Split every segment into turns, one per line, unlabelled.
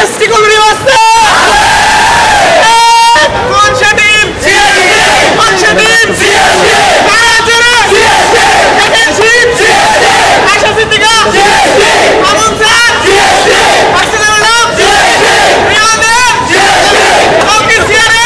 CST কোন রিভার্সে কোন team CST কোন টিম সিএসটি কাজরে সিএসটি টেকনিশিপ সিএসটি আশা সিদ্দিকা সিএসটি আমন স্যার সিএসটি পার্সোনাল নাম সিএসটি রিয়াদে সিএসটি ওকে সিআরএ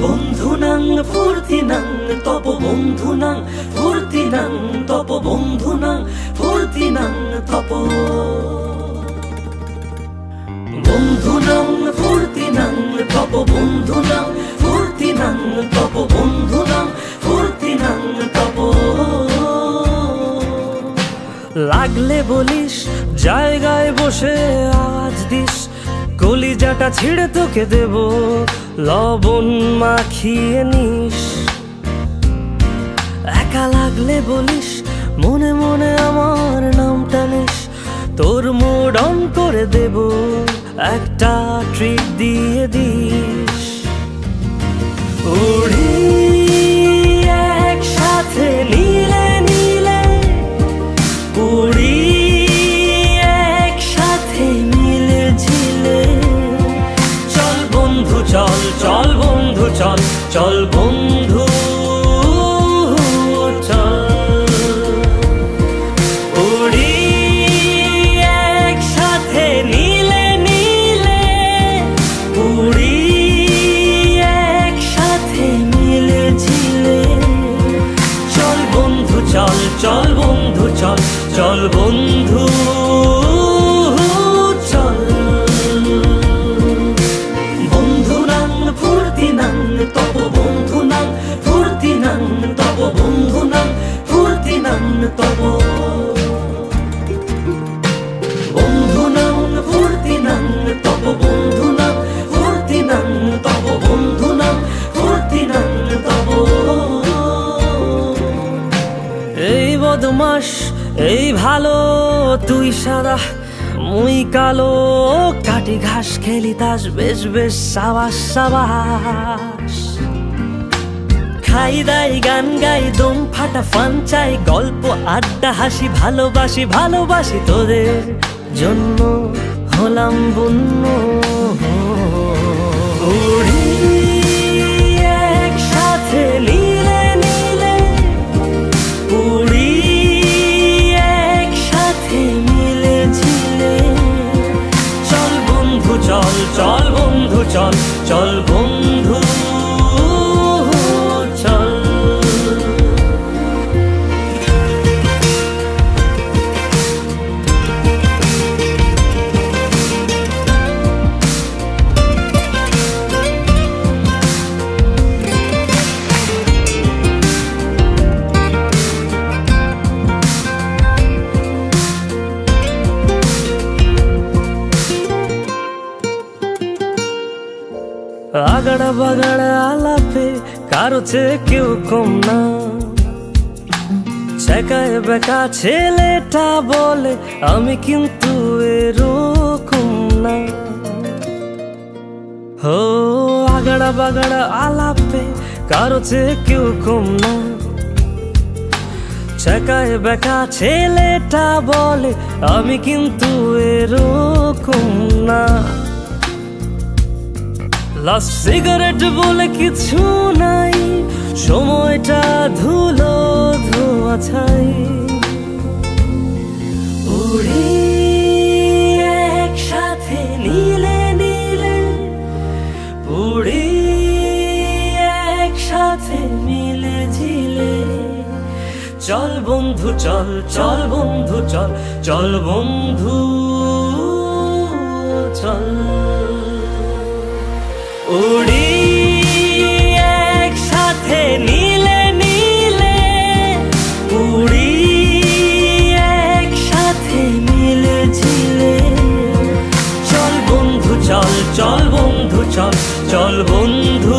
বন্ধুনাং ফুর্তিনাং তপ বন্ধুনাং ফুর্তিনাং তপ বন্ধুনাং ফুর্তিনাং তপ বন্ধুনাং ফুর্তিনাং তপ বন্ধুনাং ফুর্তিনাং তপ বন্ধুনাং ফুর্তিনাং তপ লাগলে বলিস জায়গায় বসে আওয়াজ দিস কলিজাটা ছিঁড়ে তোকে দেব লবণ মাখিয়ে নিস একা লাগলে বলিস মনে মনে আমার নামটা নিস তোর মুড অন করে দেব একটা ট্রিট দিয়ে দিস উড়ি একসাথে নীলে নীলে উড়ি একসাথে মিলে ঝিলে চল বন্ধু চল চল বন্ধু চল চল বন্ধু চল উড়ি একসাথে নীলে নীলে উড়ি একসাথে মিলে ঝিলে চল বন্ধু চল চল বন্ধু চল চল বন্ধু চল বন্ধুনাং ফুর্তিনাং তপ বন্ধুনাং ফুর্তিনাং তপ বন্ধুনাং ফুর্তিনাং তপ বন্ধুনাং ফুর্তিনাং তপ বন্ধুনাং ফুর্তিনাং তপ বন্ধুনাং ফুর্তিনাং তপ এই বদমাস এই ভালো তুই সাদা মুই কালো কাটি ঘাস খেলি তাস বেশ বেশ সাবাস সাবাস খাই দাই গান গাই দম ফাটা ফান চাই গল্প আড্ডা হাসি ভালোবাসি ভালোবাসি তোদের জন্য হলাম বন্য উড়ি একসাথে নীলে নীলে উড়ি একসাথে মিলে ঝিলে চল বন্ধু চল চল বন্ধু চল চল বন্ধু চল আগড়া বাগড়া আলাপে কারো চেয়ে কেউ কম না, ছেকায় বেকা ছেলেটা বলে আমি কিন্তু এরকম না। হো আগড়া বাগড়া আলাপে কারো চেয়ে কেউ কম না, ছেকায় বেকা ছেলেটা বলে আমি কিন্তু এরকম না। লাস্ট সিগারেট বলে কিছু নাই, সময়টা ধুলো ধোয়া ছাই। উড়ি একসাথে নীলে নীলে, উড়ি একসাথে মিলে ঝিলে। চল বন্ধু চল, চল বন্ধু চল, চল বন্ধু চল। উড়ি একসাথে নীলে নীলে, উড়ি একসাথে মিলে ঝিলে। চল বন্ধু চল, চল বন্ধু চল, চল বন্ধু